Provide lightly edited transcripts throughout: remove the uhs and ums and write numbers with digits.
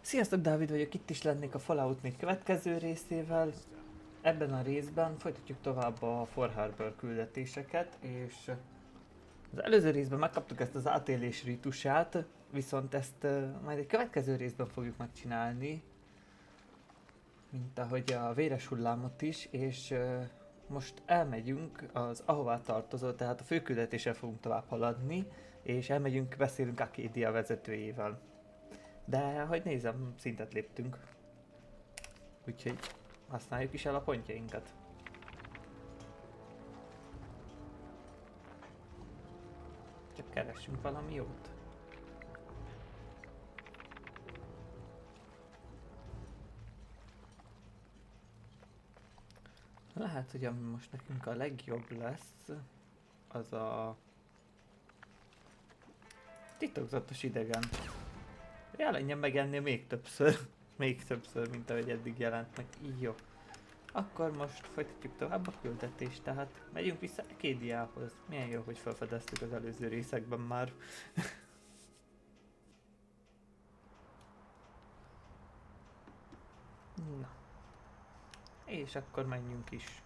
Sziasztok, Dávid vagyok, itt is lennék a Fallout 4 következő részével. Ebben a részben folytatjuk tovább a For Harbor küldetéseket, és az előző részben megkaptuk ezt az átélés ritusát, viszont ezt majd egy következő részben fogjuk megcsinálni, mint ahogy a véres hullámot is, és most elmegyünk az ahová tartozó, tehát a főküldetéssel fogunk tovább haladni, és elmegyünk, beszélünk Acadia vezetőjével. De, hogy nézem, szintet léptünk. Úgyhogy használjuk is el a pontjainkat. Csak keressünk valami jót. Lehet, hogy ami most nekünk a legjobb lesz, az a titokzatos idegen. Jelenjen meg ennél még többször, mint ahogy eddig jelent meg. Így jó. Akkor most folytatjuk tovább a küldetést, tehát megyünk vissza Acadiához. Milyen jó, hogy felfedeztük az előző részekben már. Na. És akkor menjünk is.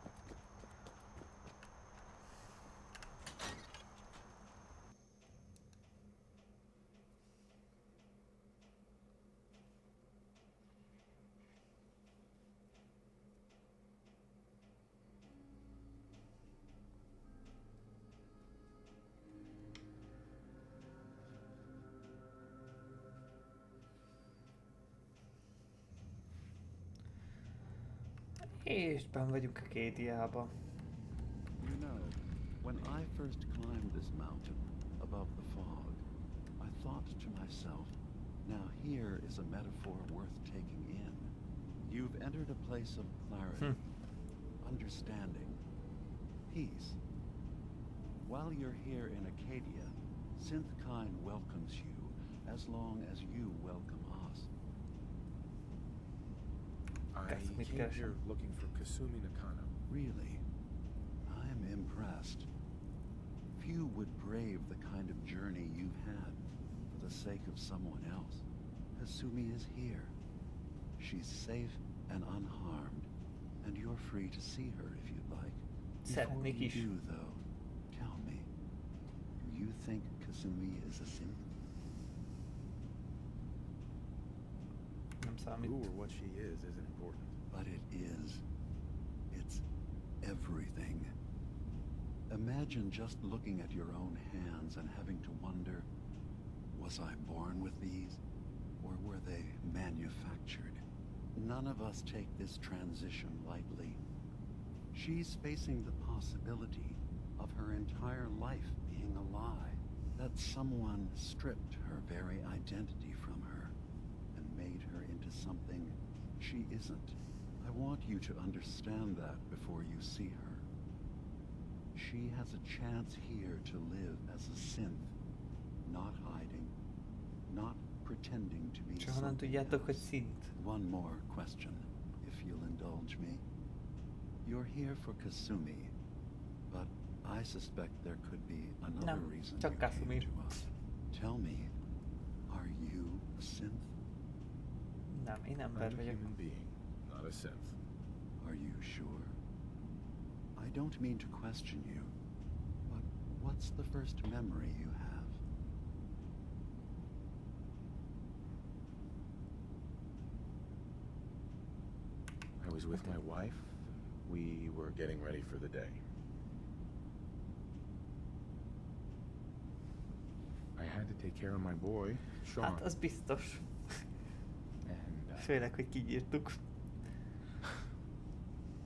És benn vagyunk Acadiába. You know, when I first climbed this mountain above the fog, I thought to myself, now here is a metaphor worth taking in. You've entered a place of clarity, understanding, peace. While you're here in Acadia, Synthkind welcomes you as long as you welcome us. I came here looking for Kasumi Nakano. Really? I'm impressed. Few would brave the kind of journey you've had for the sake of someone else. Kasumi is here. She's safe and unharmed, and you're free to see her if you'd like. Before you do, though, tell me, do you think Kasumi is a synth? Who or what she is isn't important. But it is. It's everything. Imagine just looking at your own hands and having to wonder, was I born with these, or were they manufactured? None of us take this transition lightly. She's facing the possibility of her entire life being a lie, that someone stripped her very identity from her and made her into something she isn't. I want you to understand that before you see her. She has a chance here to live as a synth, not hiding, not pretending to be something else. One more question, if you'll indulge me. You're here for Kasumi, but I suspect there could be another reason you came to us. Tell me, are you a synth? I'm a human being, not a synth. Are you sure? I don't mean to question you, but what's the first memory you have? I was with my wife. We were getting ready for the day. I had to take care of my boy, Sean. Hát az biztos. And főleg, hogy kinyírtuk.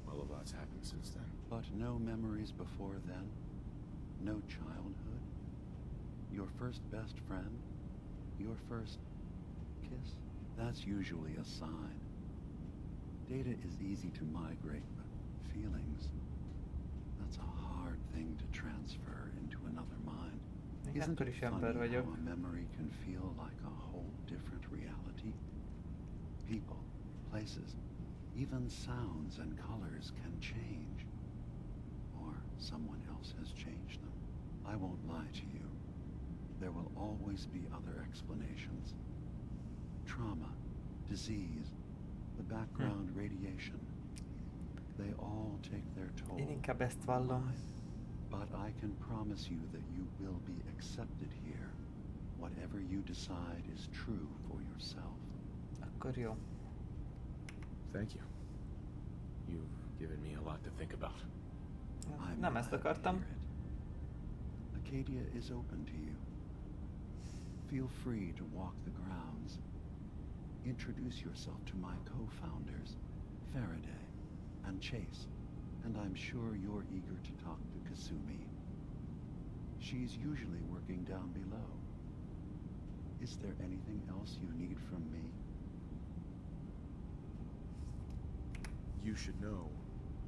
well, a lot's happened since then. But no memories before then? No childhood? Your first best friend? Your first kiss? That's usually a sign. Data is easy to migrate, but feelings, that's a hard thing to transfer into another mind. Isn't it funny how a memory can feel like a whole different reality? People, places, even sounds and colors can change. Or someone else has changed them. I won't lie to you. There will always be other explanations. Trauma, disease, the background radiation. They all take their toll. Én inkább ezt vallom. But I can promise you that you will be accepted here. Whatever you decide is true for yourself. Akkor jó. Thank you. You've given me a lot to think about. I'm Nem ezt glad to akartam. hear it. Acadia is open to you. Feel free to walk the grounds. Introduce yourself to my co-founders, Faraday and Chase, and I'm sure you're eager to talk to Kasumi. She's usually working down below. Is there anything else you need from me? You should know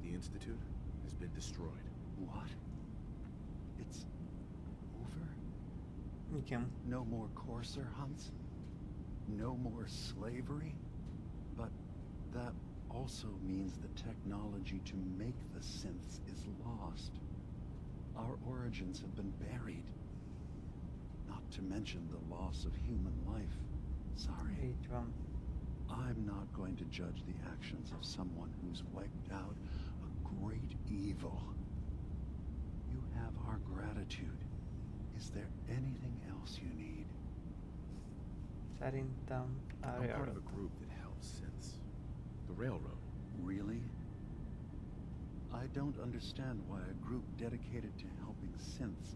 the Institute has been destroyed. What? It's over? Igen. No more courser hunts? No more slavery? But that also means the technology to make the synths is lost. Our origins have been buried. Not to mention the loss of human life. Sorry. Így van. I'm not going to judge the actions of someone who's wiped out a great evil. You have our gratitude. Is there anything else you need? Szerintem I'm part of a group that helps synths. The railroad. Really? I don't understand why a group dedicated to helping synths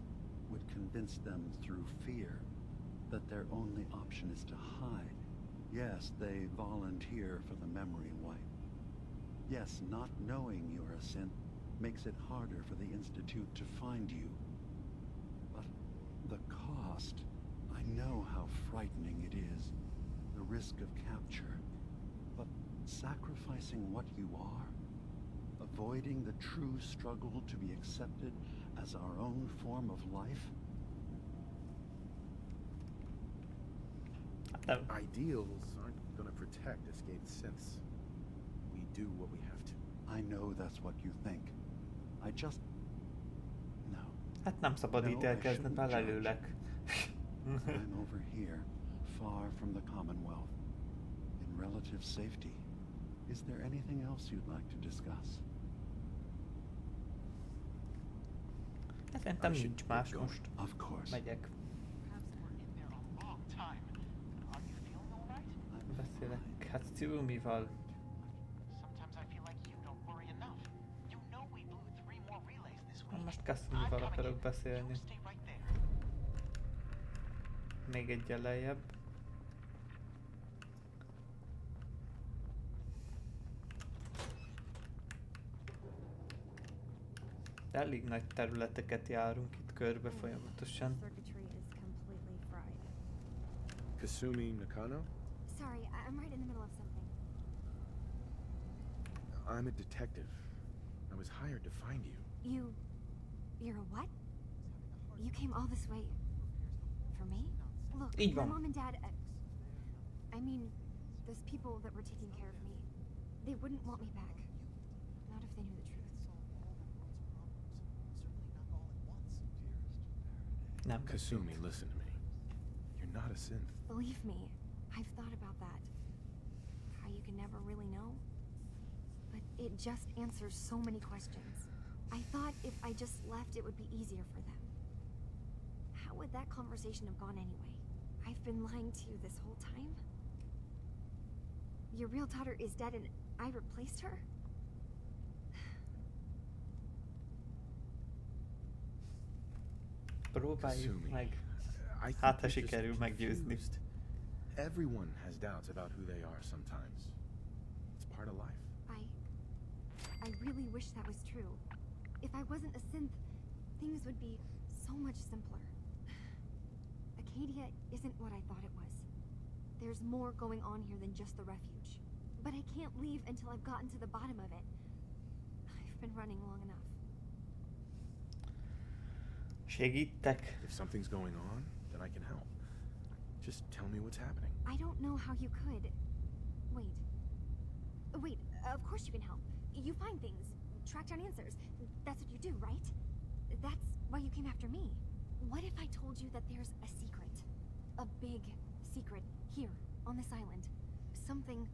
would convince them through fear that their only option is to hide. Yes, they volunteer for the memory wipe. Yes, not knowing you're a synth makes it harder for the Institute to find you. But the cost, I know how frightening it is, the risk of capture. But sacrificing what you are, avoiding the true struggle to be accepted as our own form of life? Ideals aren't gonna protect escaped synths. We do what we have to. I know that's what you think. I just... No. Hát nem szabad No, I ítélkezni shouldn't belőlek. I'm over here, far from the Commonwealth, in relative safety. Is there anything else you'd like to discuss? Szerintem nincs más most. Of course. Megyek. Beszélek. Hát Ciumival. Most Kasumival akarok beszélni. Még egyen lejjebb. Elég nagy területeket járunk itt körbe folyamatosan. Kasumi Nakano? Sorry, I'm right in the middle of something. I'm a detective. I was hired to find you. You're a what? You came all this way for me? Look, Így my van. mom and dad, I mean, those people that were taking care of me, they wouldn't want me back. Not if they knew the truth. Nem. Kasumi, listen to me. You're not a synth. Believe me, I've thought about that. How you can never really know. But it just answers so many questions. I thought if I just left, it would be easier for them. How would that conversation have gone anyway? I've been lying to you this whole time? Your real daughter is dead and I replaced her? Próbáljuk Kasumi, meg. I think Hát, ha you're just sikerül meggyőzni. confused. Everyone has doubts about who they are sometimes. It's part of life. I really wish that was true. If I wasn't a synth, things would be so much simpler. Acadia isn't what I thought it was. There's more going on here than just the refuge. But I can't leave until I've gotten to the bottom of it. I've been running long enough. Segítek. If something's going on, then I can help. Just tell me what's happening. I don't know how you could. Wait, of course you can help. You find things, track down answers. That's what you do, right? That's why you came after me. What if I told you that there's a secret? A big secret here on this island. something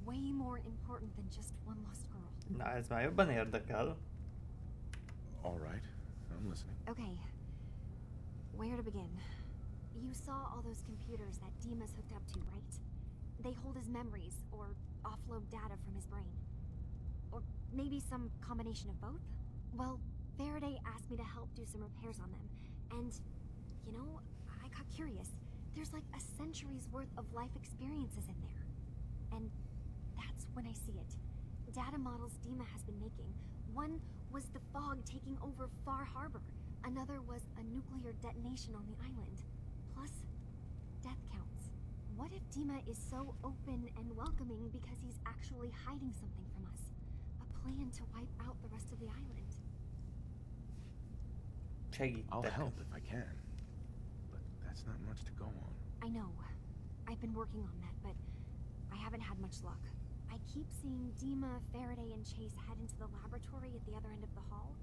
way more important than just one lost girl. Na, ez már jobban érdekel. All right, I'm listening. Okay, where to begin? You saw all those computers that DIMA's hooked up to, right? They hold his memories, or offload data from his brain. Or maybe some combination of both? Well, Faraday asked me to help do some repairs on them, and, you know, I got curious. There's like a century's worth of life experiences in there. And that's when I see it. Data models DIMA has been making. One was the fog taking over Far Harbor. Another was a nuclear detonation on the island. Plus, death counts. What if DIMA is so open and welcoming because he's actually hiding something from us? A plan to wipe out the rest of the island. I'll Segítek. help if I can, but that's not much to go on. I know. I've been working on that, but I haven't had much luck. I keep seeing DIMA, Faraday, and Chase head into the laboratory at the other end of the hall.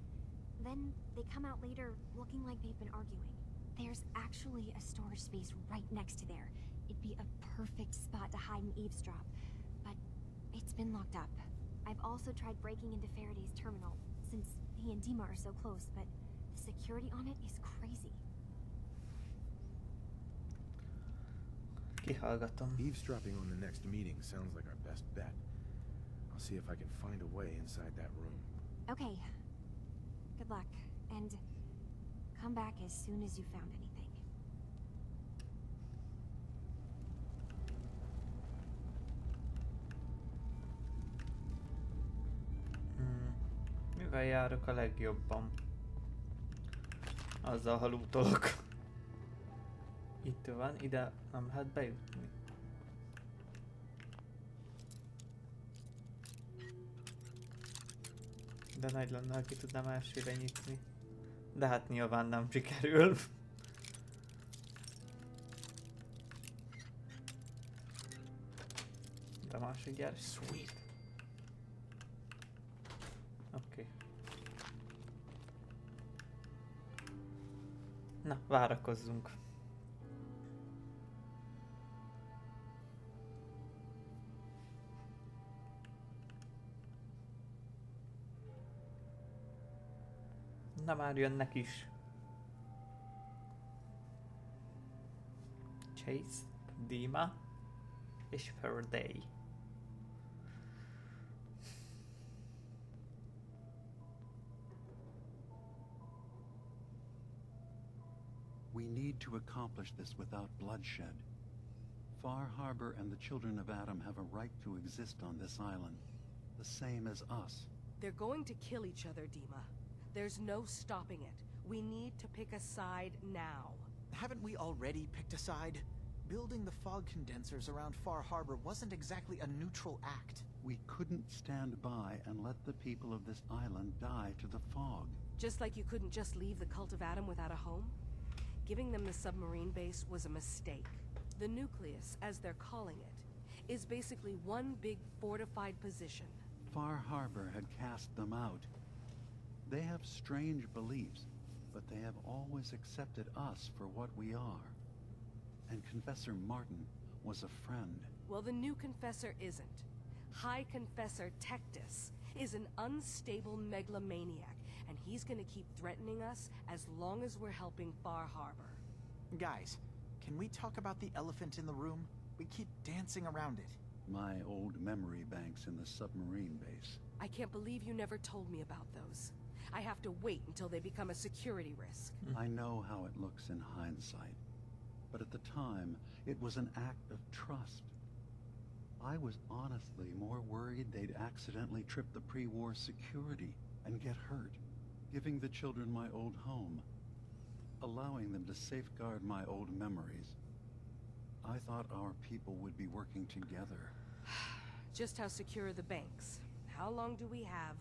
Then they come out later looking like they've been arguing. There's actually a storage space right next to there. It'd be a perfect spot to hide and eavesdrop, but it's been locked up. I've also tried breaking into Faraday's terminal, since he and DIMA are so close, but the security on it is crazy. Kihallgatom. Eavesdropping on the next meeting sounds like our best bet. I'll see if I can find a way inside that room. Okay. Good luck, and come back as soon as you found anything. Mivel járok a legjobban? Azzal, ha lootolok. Itt van, ide nem lehet bejutni. De nagy lenne, ha ki tudnám elsőre nyitni. De hát nyilván nem sikerül. De másik gyere. Sweet. Oké. Na, várakozzunk. Na már jönnek is. Chase, DIMA és Faraday. We need to accomplish this without bloodshed. Far Harbor and the children of Adam have a right to exist on this island, the same as us. They're going to kill each other, DIMA. There's no stopping it. We need to pick a side now. Haven't we already picked a side? Building the fog condensers around Far Harbor wasn't exactly a neutral act. We couldn't stand by and let the people of this island die to the fog. Just like you couldn't just leave the Cult of Adam without a home? Giving them the submarine base was a mistake. The nucleus, as they're calling it, is basically one big fortified position. Far Harbor had cast them out. They have strange beliefs, but they have always accepted us for what we are. And Confessor Martin was a friend. Well, the new Confessor isn't. High Confessor Tectus is an unstable megalomaniac, and he's gonna keep threatening us as long as we're helping Far Harbor. Guys, can we talk about the elephant in the room? We keep dancing around it. My old memory banks in the submarine base. I can't believe you never told me about those. I have to wait until they become a security risk. I know how it looks in hindsight, but at the time, it was an act of trust. I was honestly more worried they'd accidentally trip the pre-war security and get hurt, giving the children my old home, allowing them to safeguard my old memories. I thought our people would be working together. Just how secure are the banks? How long do we have?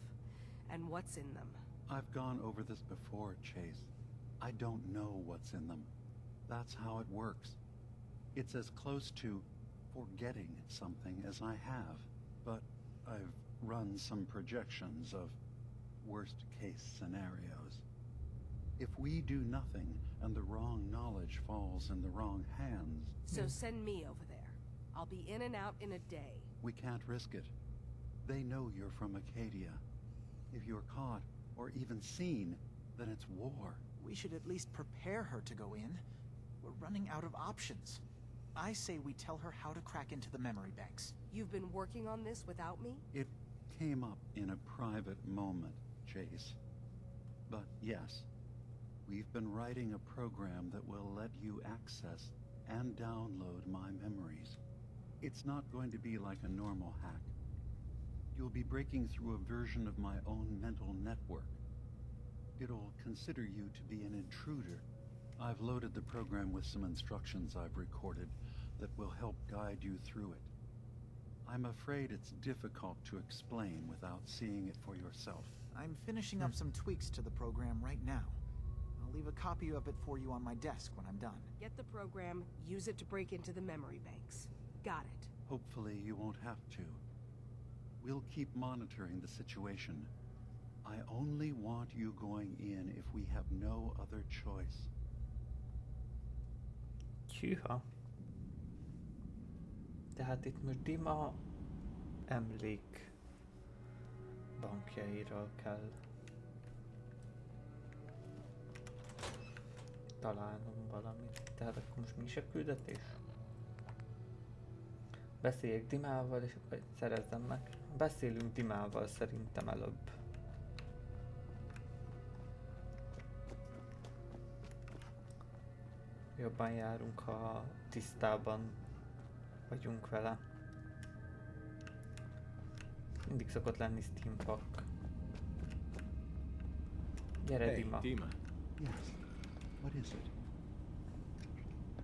And what's in them? I've gone over this before, Chase. I don't know what's in them. That's how it works. It's as close to forgetting something as I have, but I've run some projections of worst-case scenarios. If we do nothing and the wrong knowledge falls in the wrong hands... So send me over there. I'll be in and out in a day. We can't risk it. They know you're from Acadia. If you're caught, or even seen, then it's war. We should at least prepare her to go in. We're running out of options. I say we tell her how to crack into the memory banks. You've been working on this without me? It came up in a private moment, Chase. But yes, we've been writing a program that will let you access and download my memories. It's not going to be like a normal hack. You'll be breaking through a version of my own mental network. It'll consider you to be an intruder. I've loaded the program with some instructions I've recorded that will help guide you through it. I'm afraid it's difficult to explain without seeing it for yourself. I'm finishing up some tweaks to the program right now. I'll leave a copy of it for you on my desk when I'm done. Get the program, use it to break into the memory banks. Got it. Hopefully you won't have to. We'll keep monitoring the situation. I only want you going in if we have no other choice. Hűha. Tehát itt most DIMA emlék bankjairól kell találnom valamit. Tehát akkor most mi is a küldetés? Beszéljek Dimával és akkor szerezzem meg. Beszélünk Dimával szerintem előbb. Jobban járunk, ha tisztában vagyunk vele. Mindig szokott lenni steampunk. Gyere, Hey, Dima. Dima. Yes. What is it?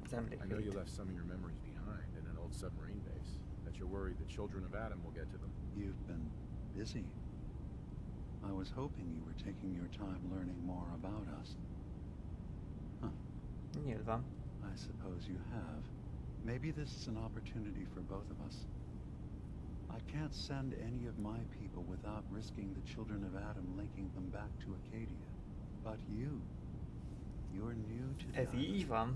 Az I know you emlékeit. left some of your memories behind in an old submarine base. That you're worried the children of Adam will get to them. You've been busy. I was hoping you were taking your time learning more about us. Nyilván. I suppose you have. Maybe this is an opportunity for both of us. I can't send any of my people without risking the children of Adam linking them back to Acadia. But you're new to the Ez island. így van.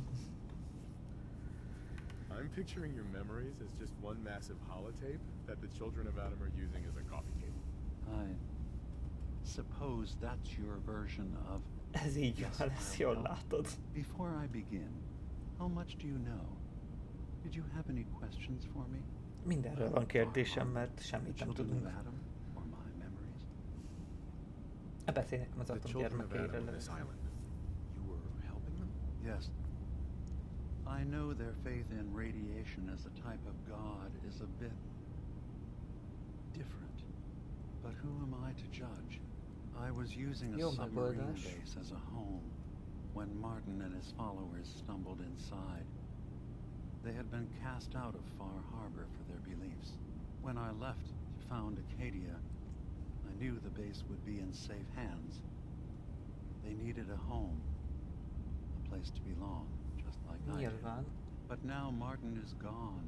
I'm picturing your memories as just one massive holotape that the children of Adam are using as a coffee table. I suppose that's your version of... Ez így Yes, van, I ezt jól will. látod. Before I begin, how much do you know? Did you have any questions for me? Mindenről van kérdésem, mert semmit nem Children of tudunk. Adam or my memories? Beszélnek az The atom children of Adam gyermekeiről. on this island. You were helping them? Yes. I know their faith in radiation as a type of god is a bit different. But who am I to judge? I was using a Jó submarine megoldás. base as a home when Martin and his followers stumbled inside. They had been cast out of Far Harbor for their beliefs. When I left to found Acadia, I knew the base would be in safe hands. They needed a home, a place to belong, just like I did. Nyilván. But now Martin is gone,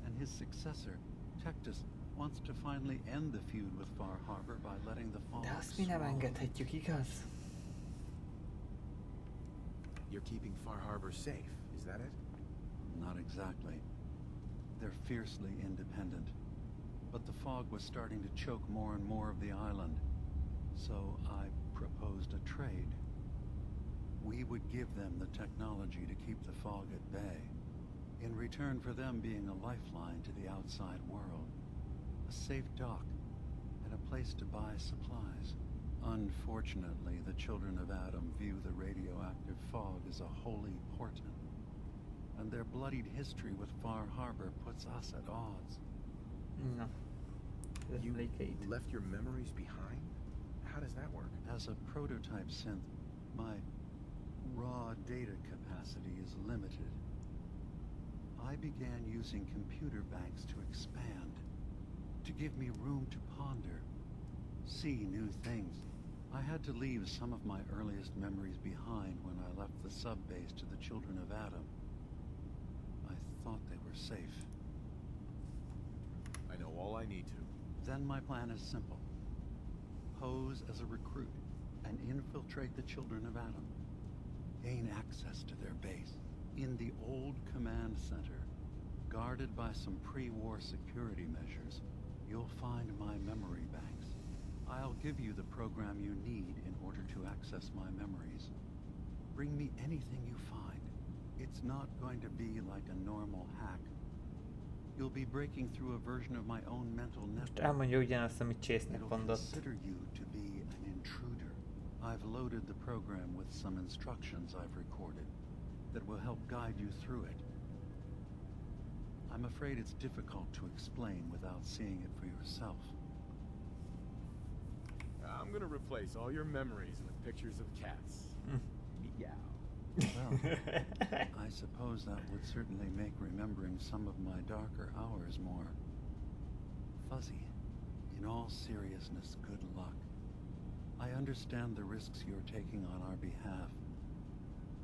and his successor, Tectus, wants to finally end the feud with Far Harbor by letting the fog De azt mi nem swallow. engedhetjük, igaz? You're keeping Far Harbor safe, is that it? Not exactly. They're fiercely independent. But the fog was starting to choke more and more of the island. So I proposed a trade. We would give them the technology to keep the fog at bay, in return for them being a lifeline to the outside world, a safe dock, and a place to buy supplies. Unfortunately, the children of Adam view the radioactive fog as a holy portent, and their bloodied history with Far Harbor puts us at odds. Na. Az You emlékeit. left your memories behind? How does that work? As a prototype synth, my raw data capacity is limited. I began using computer banks to expand, to give me room to ponder, see new things. I had to leave some of my earliest memories behind when I left the sub-base to the children of Adam. I thought they were safe. I know all I need to. Then my plan is simple. Pose as a recruit and infiltrate the children of Adam. Gain access to their base. In the old command center, guarded by some pre-war security measures, you'll find my memory banks. I'll give you the program you need in order to access my memories. Bring me anything you find. It's not going to be like a normal hack. You'll be breaking through a version of my own mental network. Elmondja ugyanazt, amit Chase-nek It'll mondott. consider you to be an intruder. I've loaded the program with some instructions I've recorded that will help guide you through it. I'm afraid it's difficult to explain without seeing it for yourself. I'm gonna replace all your memories with pictures of cats. Meow. Well, I suppose that would certainly make remembering some of my darker hours more fuzzy. In all seriousness, good luck. I understand the risks you're taking on our behalf.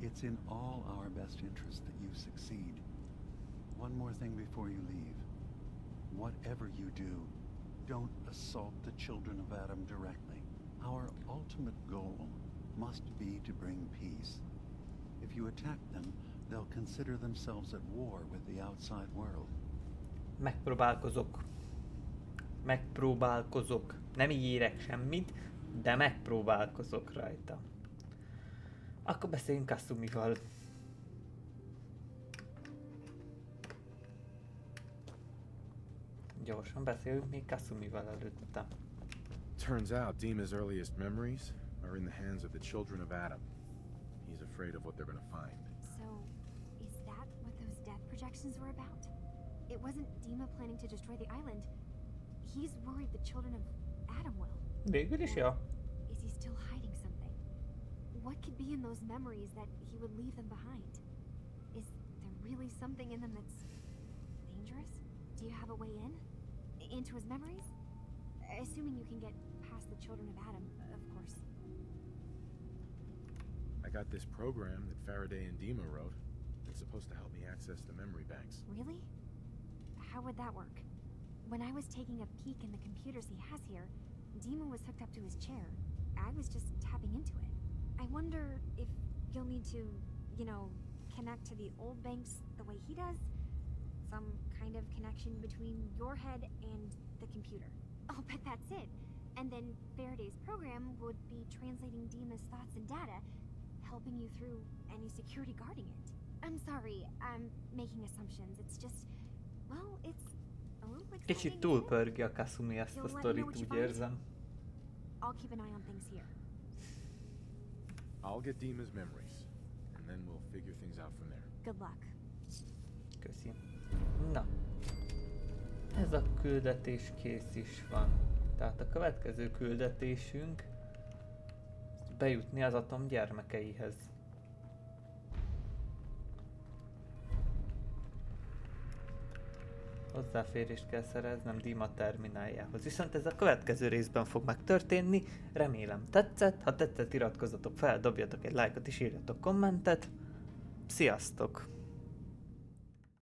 It's in all our best interest that you succeed. One more thing before you leave. Whatever you do, don't assault the children of Adam directly. Our ultimate goal must be to bring peace. If you attack them, they'll consider themselves at war with the outside world. Megpróbálkozok. Megpróbálkozok. Nem ígérek semmit, de megpróbálkozok rajta. Akkor beszéljünk Kasumival. Gyorsan beszéljünk még Kasumival előtte. Turns out Dima's earliest memories are in the hands of the children of Adam. He's afraid of what they're gonna find. So, is that what those death projections were about? It wasn't Dima planning to destroy the island. He's worried the children of Adam will. Végül is, ja. Is he still hiding something? What could be in those memories that he would leave them behind? Is there really something in them that's dangerous? Do you have a way in? Into his memories? Assuming you can get past the children of Adam, of course. I got this program that Faraday and Dima wrote. It's supposed to help me access the memory banks. Really? How would that work? When I was taking a peek in the computers he has here, Dima was hooked up to his chair. I was just tapping into it. I wonder if you'll need to, you know, connect to the old banks the way he does? Some kind of connection between your head and the computer. I'll bet that's it. And then Faraday's program would be translating Dima's thoughts and data, helping you through any security guarding it. I'm sorry, I'm making assumptions. It's just, well, it's a little exciting. Kicsit túlpörgi a Kasumi ezt a sztorit, úgy érzem. I'll keep an eye on things here. I'll get Dima's memories, and then we'll figure things out from there. Good luck. Köszi. Na. Ez a küldetés kész is van. Tehát a következő küldetésünk bejutni az atom gyermekeihez. Hozzáférést kell szereznem Dima termináljához. Viszont ez a következő részben fog megtörténni. Remélem tetszett. Ha tetszett, iratkozzatok fel, dobjatok egy lájkot és írjatok kommentet. Sziasztok!